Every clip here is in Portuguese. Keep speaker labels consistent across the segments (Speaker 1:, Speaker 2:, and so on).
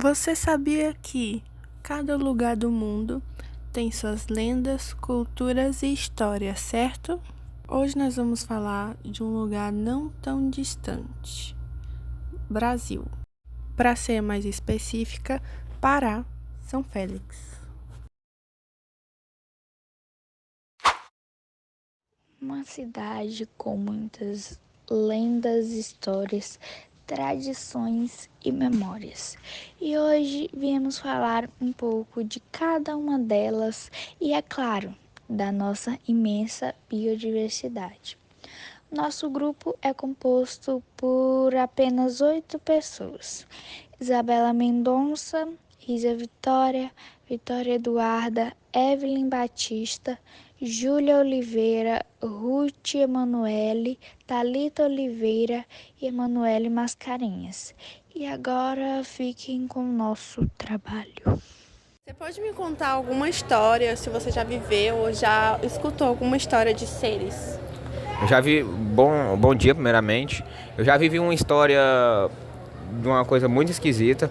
Speaker 1: Você sabia que cada lugar do mundo tem suas lendas, culturas e histórias, certo? Hoje nós vamos falar de um lugar não tão distante, Brasil. Para ser mais específica, Pará, São Félix.
Speaker 2: Uma cidade com muitas lendas, histórias, tradições e memórias. E hoje viemos falar um pouco de cada uma delas e, é claro, da nossa imensa biodiversidade. Nosso grupo é composto por apenas 8 pessoas: Isabela Mendonça, Isa Vitória, Vitória Eduarda, Evelyn Batista, Júlia Oliveira, Ruth Emanuele, Thalita Oliveira e Emanuele Mascarenhas. E agora fiquem com o nosso trabalho.
Speaker 1: Você pode me contar alguma história, se você já viveu ou já escutou alguma história de seres?
Speaker 3: Eu já vi, bom dia primeiramente. Eu já vivi uma história de uma coisa muito esquisita.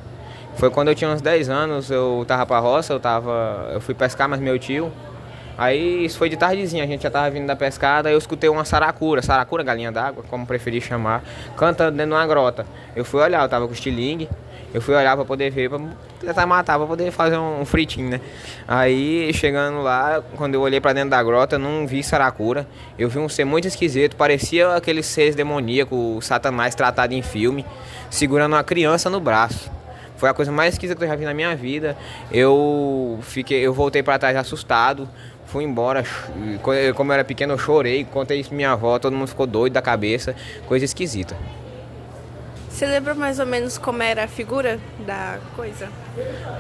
Speaker 3: Foi quando eu tinha uns 10 anos, eu tava pra roça, eu fui pescar, mas meu tio. Aí isso foi de tardezinha, a gente já tava vindo da pescada, aí eu escutei uma saracura, galinha d'água, como preferi chamar, cantando dentro de uma grota. Eu fui olhar, eu tava com estilingue, eu fui olhar pra poder ver, pra tentar matar, pra poder fazer um fritinho, né? Aí chegando lá, quando eu olhei pra dentro da grota, eu não vi saracura, eu vi um ser muito esquisito, parecia aqueles seres demoníacos, Satanás tratado em filme, segurando uma criança no braço. Foi a coisa mais esquisita que eu já vi na minha vida. Eu voltei pra trás assustado, fui embora. Como eu era pequeno, eu chorei, contei isso pra minha avó, todo mundo ficou doido da cabeça, coisa esquisita.
Speaker 1: Você lembra mais ou menos como era a figura da coisa?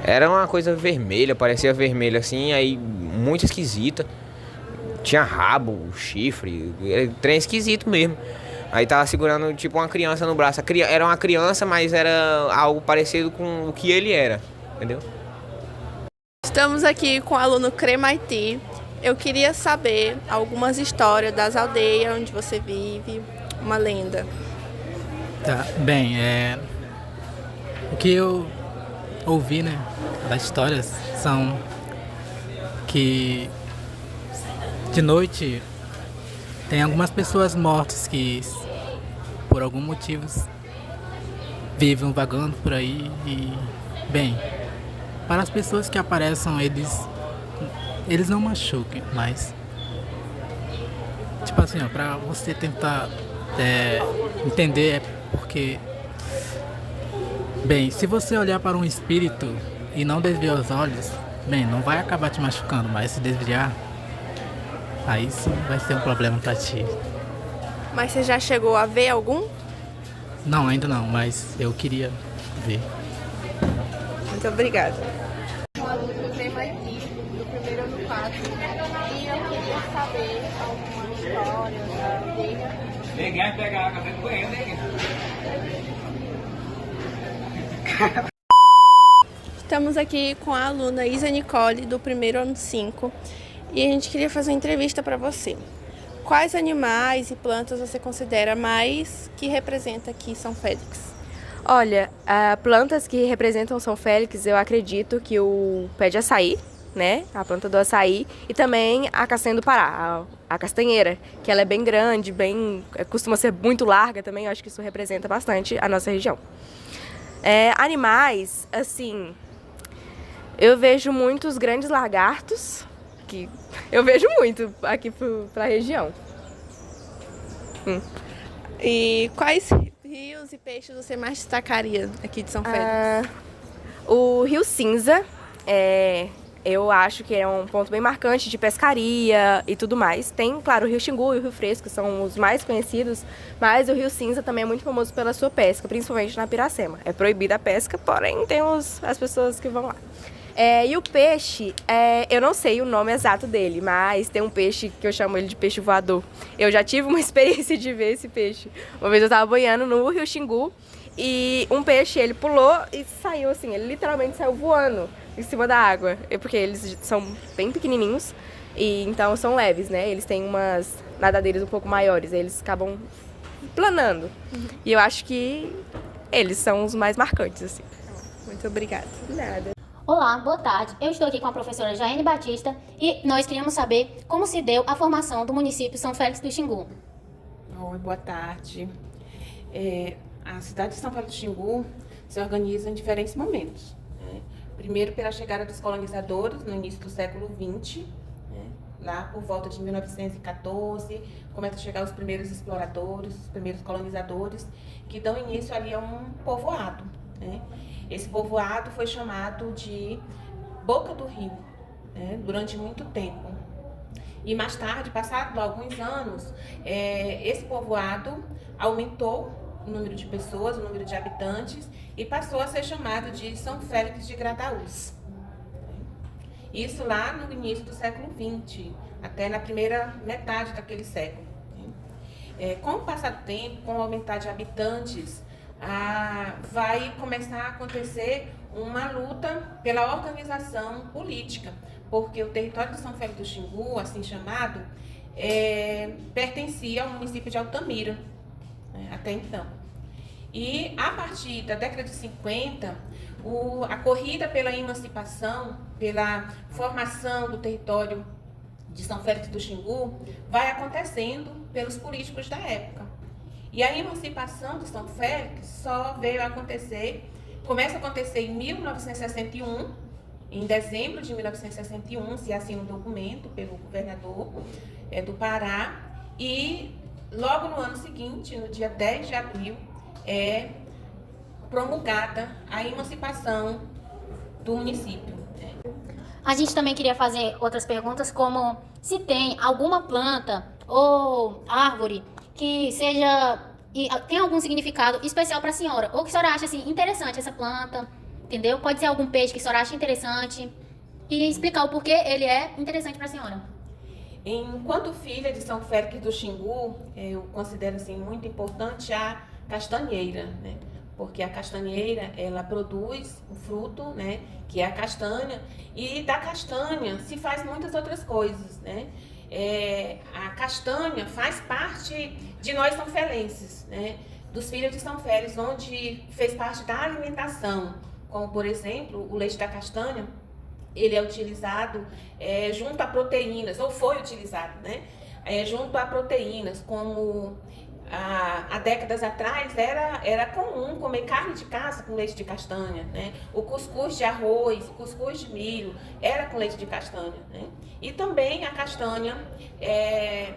Speaker 3: Era uma coisa vermelha, parecia vermelha assim, aí muito esquisita. Tinha rabo, chifre, era trem esquisito mesmo. Aí tava segurando tipo uma criança no braço. Era uma criança, mas era algo parecido com o que ele era, entendeu?
Speaker 1: Estamos aqui com o aluno Cremaiti. Eu queria saber algumas histórias das aldeias onde você vive, uma lenda.
Speaker 4: Tá, bem, o que eu ouvi, né, das histórias são que de noite tem algumas pessoas mortas que, por algum motivo, vivem vagando por aí e, bem, para as pessoas que aparecem, eles não machucam, mas, tipo assim, ó, pra você tentar entender, é porque, bem, se você olhar para um espírito e não desviar os olhos, bem, não vai acabar te machucando, mas se desviar, aí sim vai ser um problema pra ti.
Speaker 1: Mas você já chegou a ver algum?
Speaker 4: Não, ainda não, mas eu queria ver.
Speaker 1: Muito obrigada. Um aluno do Cremaiti, do primeiro ano 4, e eu queria saber alguma história da aldeia.
Speaker 5: Ninguém pega água dentro do banheiro, ninguém.
Speaker 1: Estamos aqui com a aluna Isa Nicole, do primeiro ano 5, e a gente queria fazer uma entrevista para você. Quais animais e plantas você considera mais que representa aqui São Félix?
Speaker 6: Olha, plantas que representam São Félix, eu acredito que o pé de açaí, né, a planta do açaí, e também a castanha do Pará, a castanheira, que ela é bem grande, costuma ser muito larga também, eu acho que isso representa bastante a nossa região. Animais, assim, eu vejo muitos grandes lagartos, que eu vejo muito aqui pra região.
Speaker 1: E quais rios e peixes você mais destacaria aqui de São Félix?
Speaker 6: O Rio Cinza, eu acho que é um ponto bem marcante de pescaria e tudo mais. Tem, claro, o Rio Xingu e o Rio Fresco, que são os mais conhecidos, mas o Rio Cinza também é muito famoso pela sua pesca, principalmente na Piracema. É proibida a pesca, porém tem as pessoas que vão lá. E o peixe, eu não sei o nome exato dele, mas tem um peixe que eu chamo ele de peixe voador. Eu já tive uma experiência de ver esse peixe. Uma vez eu estava banhando no Rio Xingu e um peixe, ele pulou e saiu assim, ele literalmente saiu voando em cima da água. Porque eles são bem pequenininhos e então são leves, né? Eles têm umas nadadeiras um pouco maiores, eles acabam planando. E eu acho que eles são os mais marcantes, assim.
Speaker 1: Muito obrigada.
Speaker 6: Nada.
Speaker 7: Olá, boa tarde. Eu estou aqui com a professora Jaene Batista e nós queríamos saber como se deu a formação do município São Félix do Xingu.
Speaker 8: Oi, boa tarde. A cidade de São Félix do Xingu se organiza em diferentes momentos, né? Primeiro, pela chegada dos colonizadores no início do século XX, né? Lá por volta de 1914, começam a chegar os primeiros exploradores, os primeiros colonizadores, que dão início ali a um povoado, né? Esse povoado foi chamado de Boca do Rio, né? Durante muito tempo. E mais tarde, passados alguns anos, esse povoado aumentou o número de pessoas, o número de habitantes, e passou a ser chamado de São Félix de Gradaús. Isso lá no início do século XX, até na primeira metade daquele século. Com o passar do tempo, com o aumentar de habitantes, vai começar a acontecer uma luta pela organização política, porque o território de São Félix do Xingu, assim chamado, pertencia ao município de Altamira, até então. E a partir da década de 50, a corrida pela emancipação, pela formação do território de São Félix do Xingu, vai acontecendo pelos políticos da época. E a emancipação de São Félix só veio a acontecer, começa a acontecer em 1961, em dezembro de 1961, se assina um documento pelo governador do Pará, e logo no ano seguinte, no dia 10 de abril, é promulgada a emancipação do município.
Speaker 7: A gente também queria fazer outras perguntas, como se tem alguma planta ou árvore que seja e tem algum significado especial para a senhora, ou que a senhora acha assim, interessante essa planta, entendeu? Pode ser algum peixe que a senhora acha interessante e explicar o porquê ele é interessante para a senhora.
Speaker 8: Enquanto filha de São Félix do Xingu, eu considero assim, muito importante a castanheira, né? Porque a castanheira, ela produz um fruto, né? Que é a castanha, e da castanha se faz muitas outras coisas, né? A castanha faz parte de nós sanfelenses, né? Dos filhos de São Félix, onde fez parte da alimentação, como por exemplo, o leite da castanha, ele é utilizado junto a proteínas, ou foi utilizado, né? Junto a proteínas, como há décadas atrás era comum comer carne de caça com leite de castanha, né? O cuscuz de arroz, o cuscuz de milho era com leite de castanha, né? E também a castanha é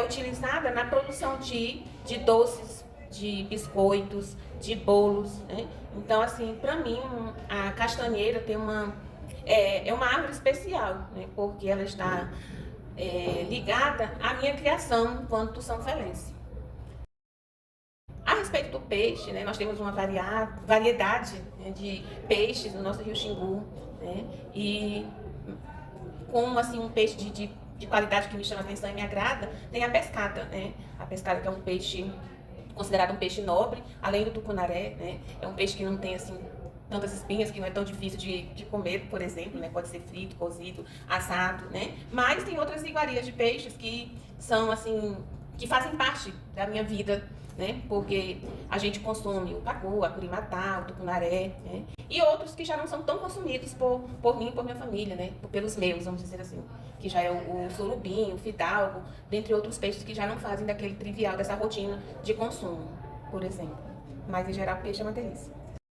Speaker 8: utilizada na produção de doces, de biscoitos, de bolos, né? Então, assim, para mim, a castanheira tem uma árvore especial, né? Porque ela está ligada à minha criação enquanto sanfelense. A respeito do peixe, né, nós temos uma variedade, né, de peixes no nosso rio Xingu, né, e como assim, um peixe de qualidade que me chama a atenção e me agrada, tem a pescada, né? A pescada, que é um peixe considerado um peixe nobre, além do tucunaré, né? É um peixe que não tem assim tantas espinhas, que não é tão difícil de comer, por exemplo, né? Pode ser frito, cozido, assado, né? Mas tem outras iguarias de peixes que são assim, que fazem parte da minha vida, né? Porque a gente consome o pacu, a curimatá, o tucunaré, né? E outros que já não são tão consumidos por mim e por minha família, né? Pelos meus, vamos dizer assim, que já é o surubim, o fidalgo, dentre outros peixes que já não fazem daquele trivial, dessa rotina de consumo, por exemplo. Mas, em geral, o peixe é uma delícia.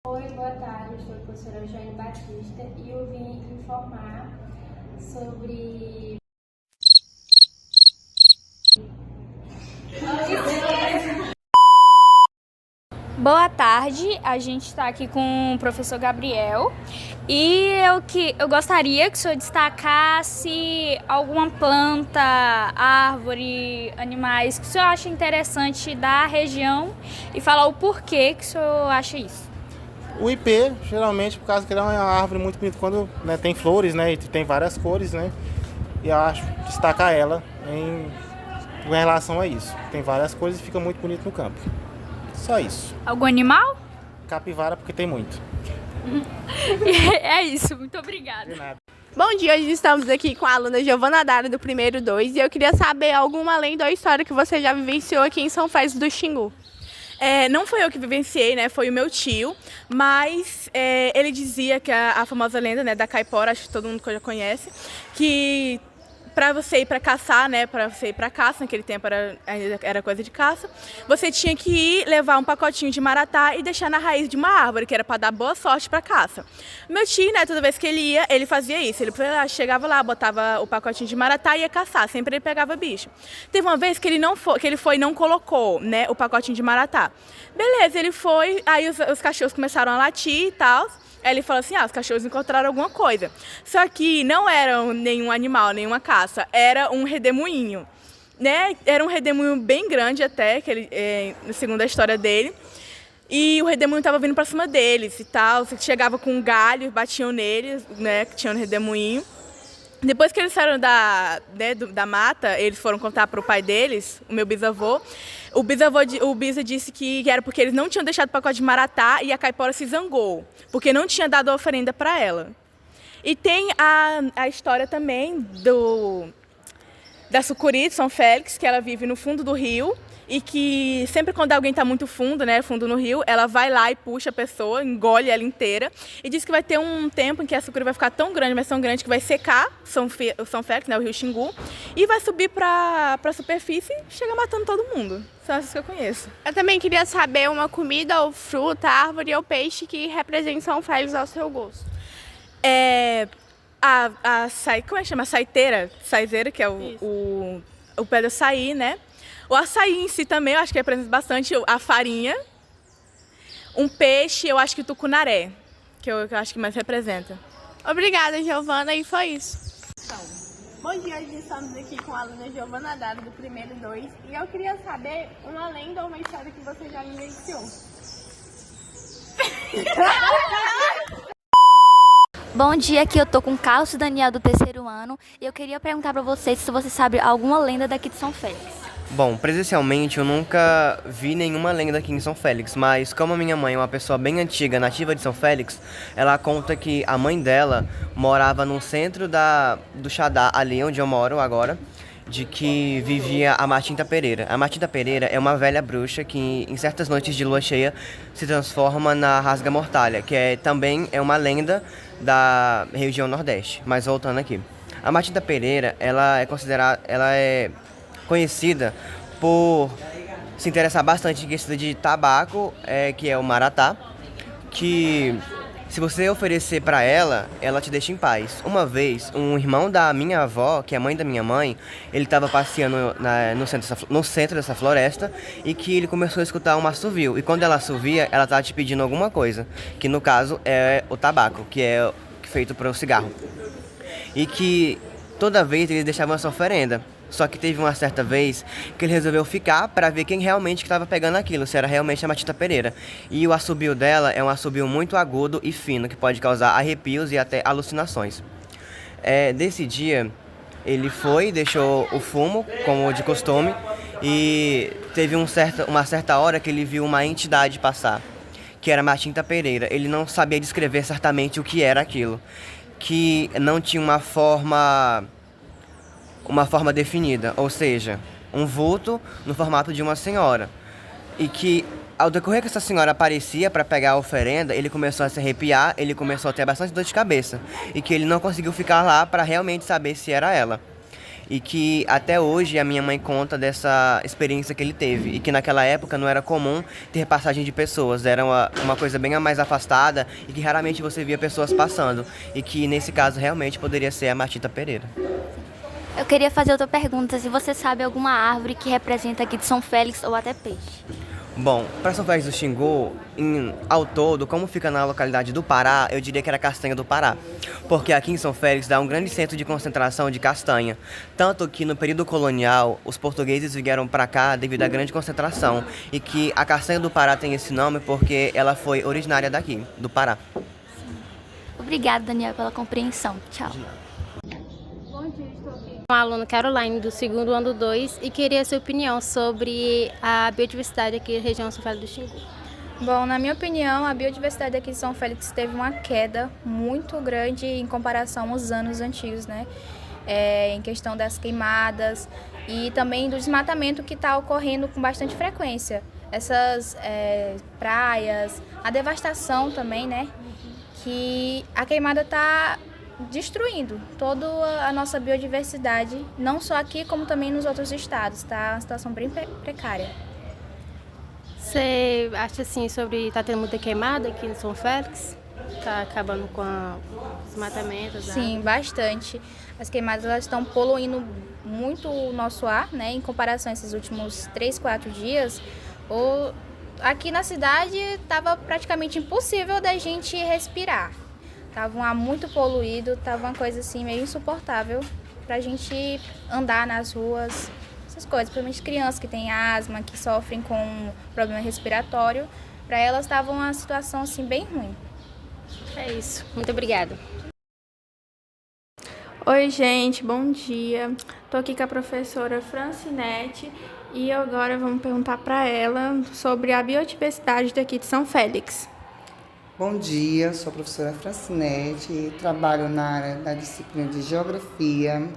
Speaker 9: Oi, boa tarde, eu sou a professora Jaene Batista e eu vim informar sobre...
Speaker 10: Boa tarde, a gente está aqui com o professor Gabriel e eu gostaria que o senhor destacasse alguma planta, árvore, animais que o senhor acha interessante da região e falar o porquê que o senhor acha isso.
Speaker 11: O ipê, geralmente, por causa que ele é uma árvore muito bonita quando, né, tem flores, né, e tem várias cores, né, e eu acho destacar ela em relação a isso. Tem várias cores e fica muito bonito no campo. Só isso.
Speaker 10: Algum animal?
Speaker 11: Capivara, porque tem muito.
Speaker 10: É isso, muito obrigada.
Speaker 11: De nada.
Speaker 1: Bom dia, hoje estamos aqui com a aluna Giovana Dara do primeiro 2 e eu queria saber alguma lenda ou história que você já vivenciou aqui em São Félix do Xingu.
Speaker 12: Não foi eu que vivenciei, né? Foi o meu tio, mas ele dizia que a famosa lenda, né, da caipora, acho que todo mundo já conhece, que para você ir para caçar, né, para você ir para caça, naquele tempo era coisa de caça, você tinha que ir levar um pacotinho de maratá e deixar na raiz de uma árvore, que era para dar boa sorte para caça. Meu tio, né, toda vez que ele ia, ele fazia isso. Ele chegava lá, botava o pacotinho de maratá e ia caçar. Sempre ele pegava bicho. Teve uma vez que ele foi e não colocou, né, o pacotinho de maratá. Beleza, ele foi, aí os cachorros começaram a latir e tal. Aí ele falou assim, os cachorros encontraram alguma coisa. Só que não era nenhum animal, nenhuma caça, era um redemoinho, né? Era um redemoinho bem grande até, que ele, segundo a história dele. E o redemoinho estava vindo para cima deles e tal. Chegava com um galho, batiam neles, né? Que tinha um redemoinho. Depois que eles saíram da mata, eles foram contar para o pai deles, o meu bisavô. O bisa disse que era porque eles não tinham deixado o pacote de maratá e a caipora se zangou, porque não tinha dado a oferenda para ela. E tem a história também da sucuri de São Félix, que ela vive no fundo do rio e que sempre quando alguém está muito fundo, né, fundo no rio, ela vai lá e puxa a pessoa, engole ela inteira e diz que vai ter um tempo em que a sucuri vai ficar tão grande, mas tão grande que vai secar o São Félix, né, o rio Xingu, e vai subir para a superfície e chega matando todo mundo. São essas que eu conheço.
Speaker 13: Eu também queria saber uma comida ou fruta, árvore ou peixe que represente São Félix ao seu gosto.
Speaker 12: Como é que chama? Saizeira, que é o pé do açaí, né? O açaí em si também, eu acho que representa bastante a farinha. Um peixe, eu acho que o tucunaré, que eu acho que mais representa.
Speaker 13: Obrigada, Giovana, e foi isso. Bom dia, hoje estamos aqui com a aluna Giovana Dado, do primeiro 2, e eu queria saber uma lenda ou uma história que você já vivenciou.
Speaker 14: Bom dia, aqui eu tô com o Carlos e Daniel do terceiro ano e eu queria perguntar pra vocês se você sabe alguma lenda daqui de São Félix.
Speaker 15: Bom, presencialmente eu nunca vi nenhuma lenda aqui em São Félix, mas como a minha mãe é uma pessoa bem antiga, nativa de São Félix, ela conta que a mãe dela morava no centro do Xadá, ali onde eu moro agora, de que vivia a Martinta Pereira. A Martinta Pereira é uma velha bruxa que em certas noites de lua cheia se transforma na Rasga-Mortalha, que também é uma lenda da região Nordeste. Mas voltando aqui, a Martinta Pereira, ela é conhecida por se interessar bastante em questão de tabaco, que é o maratá, que se você oferecer para ela, ela te deixa em paz. Uma vez, um irmão da minha avó, que é mãe da minha mãe, ele estava passeando no centro dessa floresta e que ele começou a escutar um assovio. E quando ela assovia, ela estava te pedindo alguma coisa, que no caso é o tabaco, que é feito para o cigarro. E que toda vez eles deixavam essa oferenda. Só que teve uma certa vez que ele resolveu ficar para ver quem realmente estava pegando aquilo, se era realmente a Martinta Pereira. E o assobio dela é um assobio muito agudo e fino, que pode causar arrepios e até alucinações. Desse dia, ele foi, deixou o fumo, como de costume, e teve uma certa hora que ele viu uma entidade passar, que era a Martinta Pereira. Ele não sabia descrever certamente o que era aquilo, que não tinha uma forma definida, ou seja, um vulto no formato de uma senhora. E que, ao decorrer que essa senhora aparecia para pegar a oferenda, ele começou a se arrepiar, ele começou a ter bastante dor de cabeça. E que ele não conseguiu ficar lá para realmente saber se era ela. E que até hoje a minha mãe conta dessa experiência que ele teve. E que naquela época não era comum ter passagem de pessoas, era uma coisa bem mais afastada e que raramente você via pessoas passando. E que nesse caso realmente poderia ser a Martinta Pereira.
Speaker 14: Eu queria fazer outra pergunta, se você sabe alguma árvore que representa aqui de São Félix ou até peixe.
Speaker 15: Bom, para São Félix do Xingu, ao todo, como fica na localidade do Pará, eu diria que era castanha do Pará. Porque aqui em São Félix dá um grande centro de concentração de castanha. Tanto que no período colonial, os portugueses vieram para cá devido à grande concentração. E que a castanha do Pará tem esse nome porque ela foi originária daqui, do Pará.
Speaker 14: Obrigada, Daniel, pela compreensão. Tchau.
Speaker 16: Sou a aluna Caroline, do segundo ano 2, e queria a sua opinião sobre a biodiversidade aqui na região São Félix do Xingu.
Speaker 10: Bom, na minha opinião, a biodiversidade aqui de São Félix teve uma queda muito grande em comparação aos anos antigos, né? Em questão das queimadas e também do desmatamento que está ocorrendo com bastante frequência. essas praias, a devastação também, né? Que a queimada está destruindo toda a nossa biodiversidade, não só aqui, como também nos outros estados, tá? Uma situação bem precária.
Speaker 16: Você acha assim sobre tá tendo muita queimada aqui em São Félix? Tá acabando com os desmatamentos?
Speaker 10: Sim, bastante. As queimadas elas estão poluindo muito o nosso ar, né? Em comparação a esses últimos 3, 4 dias, aqui na cidade estava praticamente impossível da gente respirar. Tava um ar muito poluído, tava uma coisa assim meio insuportável pra gente andar nas ruas, essas coisas. Principalmente crianças que têm asma, que sofrem com problema respiratório, para elas estava uma situação assim bem ruim.
Speaker 16: É isso. Muito obrigada.
Speaker 13: Oi, gente, bom dia. Tô aqui com a professora Francinete e agora vamos perguntar para ela sobre a biodiversidade daqui de São Félix.
Speaker 17: Bom dia, sou a professora Francinete, trabalho na área da disciplina de Geografia,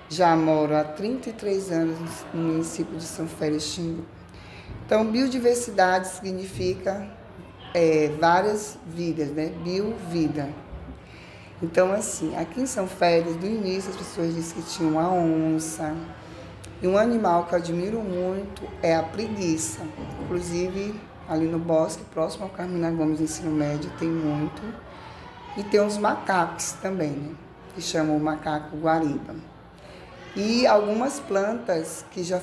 Speaker 17: já moro há 33 anos no município de São Félix Xingu. Então, biodiversidade significa várias vidas, né? Bio-vida. Então, assim, aqui em São Félix, do início, as pessoas disseram que tinha uma onça. E um animal que eu admiro muito é a preguiça. Inclusive, ali no bosque, próximo ao Carmina Gomes, ensino médio, tem muito. E tem uns macacos também, né? Que chamam o macaco guariba. E algumas plantas que já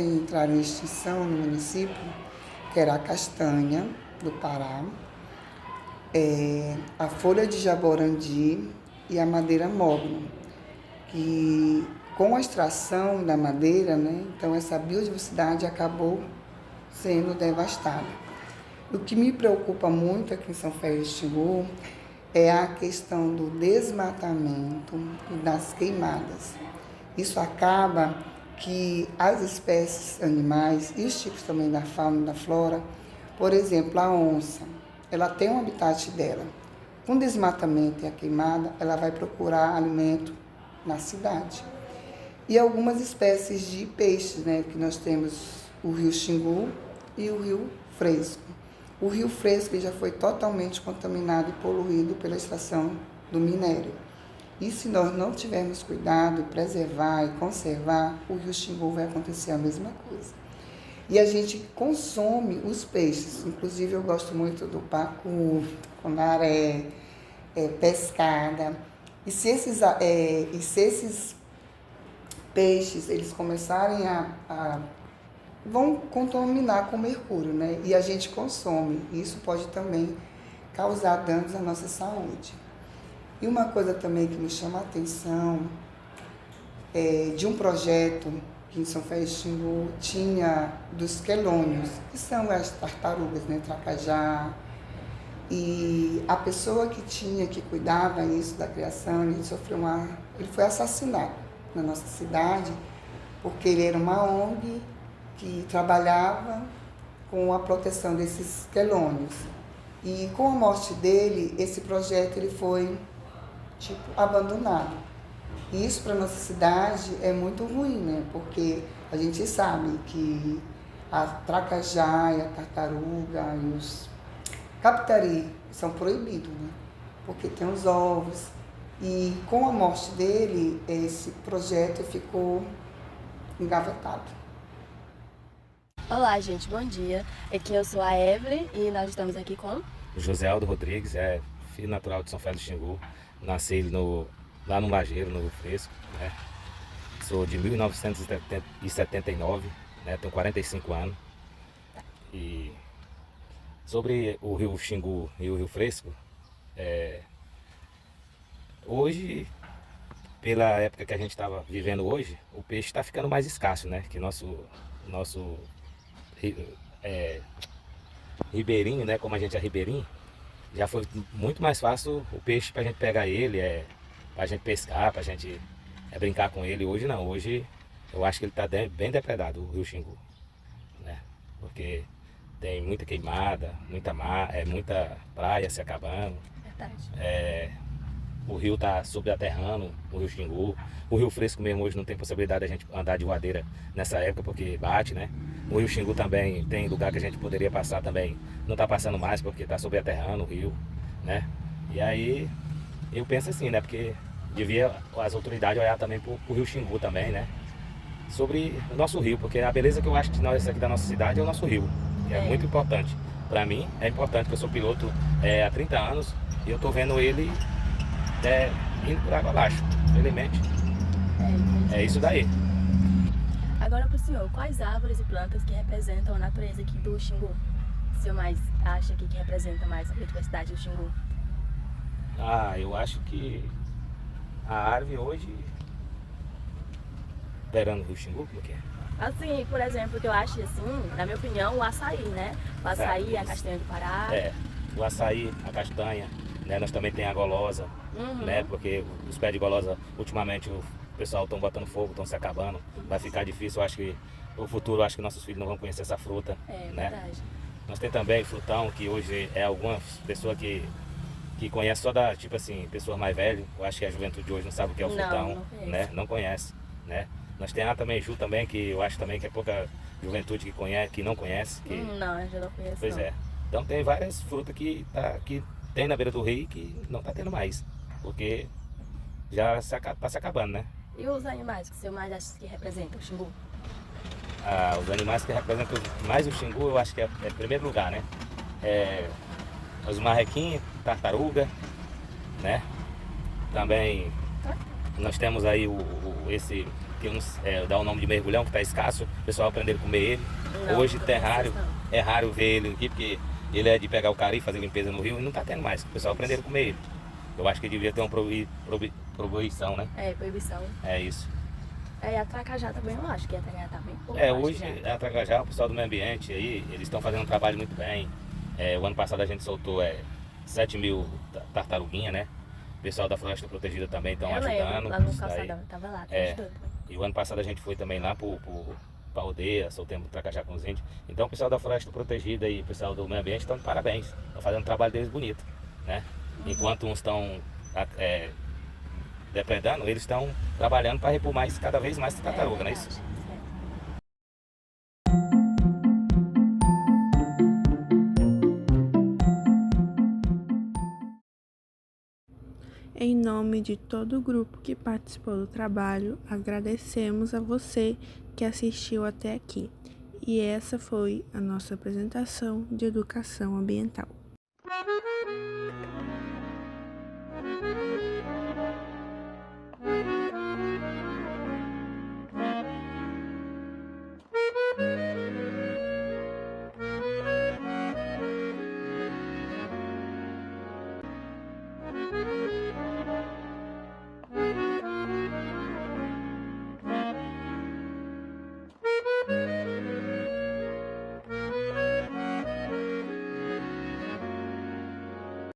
Speaker 17: entraram em extinção no município, que era a castanha do Pará, a folha de jaborandi e a madeira mogno, que com a extração da madeira, né, então essa biodiversidade acabou sendo devastada. O que me preocupa muito aqui em São Félix Xingu é a questão do desmatamento e das queimadas. Isso acaba que as espécies animais e os tipos também da fauna e da flora, por exemplo, a onça, ela tem um habitat dela. Com o desmatamento e a queimada, ela vai procurar alimento na cidade. E algumas espécies de peixes, né, que nós temos o rio Xingu e o rio Fresco. O rio Fresco já foi totalmente contaminado e poluído pela extração do minério. E se nós não tivermos cuidado, preservar e conservar, o rio Xingu vai acontecer a mesma coisa. E a gente consome os peixes, inclusive eu gosto muito do pacu, conaré, pescada. E se esses peixes eles começarem vão contaminar com mercúrio, né? E a gente consome. Isso pode também causar danos à nossa saúde. E uma coisa também que me chama a atenção de um projeto que em São Félix Xingu tinha dos quelônios, que são as tartarugas, né, tracajá. E a pessoa que cuidava isso da criação, ele foi assassinado na nossa cidade, porque ele era uma ONG que trabalhava com a proteção desses quelônios. E com a morte dele, esse projeto ele foi abandonado. E isso para nossa cidade é muito ruim, né? Porque a gente sabe que a tracajá e a tartaruga e os capitari são proibidos, né? Porque tem os ovos. E com a morte dele, esse projeto ficou engavetado.
Speaker 18: Olá, gente, bom dia. Aqui eu sou a Evelyn e nós estamos aqui com
Speaker 19: José Aldo Rodrigues, filho natural de São Félix Xingu. Nasci lá no Lajeiro, no Rio Fresco, né? Sou de 1979, né? Tenho 45 anos. E sobre o Rio Xingu e o Rio Fresco, hoje, pela época que a gente estava vivendo hoje, o peixe está ficando mais escasso, né? Que nosso ribeirinho, né? Como a gente é ribeirinho, já foi muito mais fácil o peixe para a gente pegar ele, para a gente pescar, para a gente brincar com ele. Hoje não, hoje eu acho que ele está bem depredado, o Rio Xingu, né? Porque tem muita queimada, muita praia se acabando.
Speaker 18: Verdade.
Speaker 19: o rio está subterrâneo, o rio Xingu. O Rio Fresco mesmo hoje não tem possibilidade de a gente andar de voadeira nessa época, porque bate, né? O rio Xingu também tem lugar que a gente poderia passar também, não está passando mais porque está subterrâneo o rio, né? E aí eu penso assim, né? Porque devia as autoridades olhar também para o rio Xingu também, né? Sobre o nosso rio, porque a beleza que eu acho que nós aqui da nossa cidade é o nosso rio. É muito importante. Para mim é importante, porque eu sou piloto há 30 anos e eu estou vendo ele indo por água abaixo, felizmente. É isso daí.
Speaker 18: Agora pro senhor, quais árvores e plantas que representam a natureza aqui do Xingu? O senhor mais acha que representa mais a biodiversidade do Xingu?
Speaker 19: Eu acho que a árvore hoje... Beirando o rio Xingu, como que é?
Speaker 18: Assim, por exemplo, que eu acho assim, na minha opinião, o açaí, né? O açaí, a castanha do Pará.
Speaker 19: O açaí, a castanha, né? Nós também tem a golosa, né? Porque os pés de golosa, ultimamente, o pessoal estão botando fogo, estão se acabando. Vai ficar difícil, eu acho que no futuro, eu acho que nossos filhos não vão conhecer essa fruta, né?
Speaker 18: Verdade.
Speaker 19: Nós tem também frutão, que hoje é algumas pessoas que conhece só da, tipo assim, pessoas mais velhas. Eu acho que a juventude de hoje não sabe o que é o frutão, né? Não conhece, né? Nós tem a também também, que eu acho também que é pouca juventude que conhece, que não conhece. Que...
Speaker 18: Não, eu já não conheço.
Speaker 19: Pois é. Então tem várias frutas que tem na beira do rio que não tá tendo mais. Porque já tá se acabando, né?
Speaker 18: E os animais que o senhor mais acha que representam o Xingu?
Speaker 19: Os animais que representam mais o Xingu, eu acho que é em primeiro lugar, né? Os marrequinhos, tartaruga, né? Também nós temos aí esse... que dá o nome de mergulhão, que está escasso, o pessoal aprendeu a comer ele. Hoje é raro ver ele aqui, porque ele é de pegar o cari e fazer limpeza no rio e não está tendo mais, o pessoal aprendeu a comer ele. Eu acho que devia ter uma proibição, né?
Speaker 18: Proibição.
Speaker 19: É isso.
Speaker 18: E a tracajá também, eu acho que a tracajá tá bem pouco.
Speaker 19: Hoje a tracajá, o pessoal do meio ambiente aí, eles estão fazendo um trabalho muito bem. O ano passado a gente soltou 7 mil tartaruguinhas, né? O pessoal da Floresta Protegida também estão ajudando.
Speaker 18: Lá no calçadão, tava lá, ajudando.
Speaker 19: E o ano passado a gente foi também lá pra aldeia, soltemos tracajá com os índios. Então o pessoal da Floresta Protegida e o pessoal do meio ambiente estão de parabéns. Estão fazendo um trabalho deles bonito, né? Enquanto uns estão depredando, eles estão trabalhando para repor cada vez mais tartaruga, não é isso?
Speaker 1: Em nome de todo o grupo que participou do trabalho, agradecemos a você que assistiu até aqui. E essa foi a nossa apresentação de educação ambiental.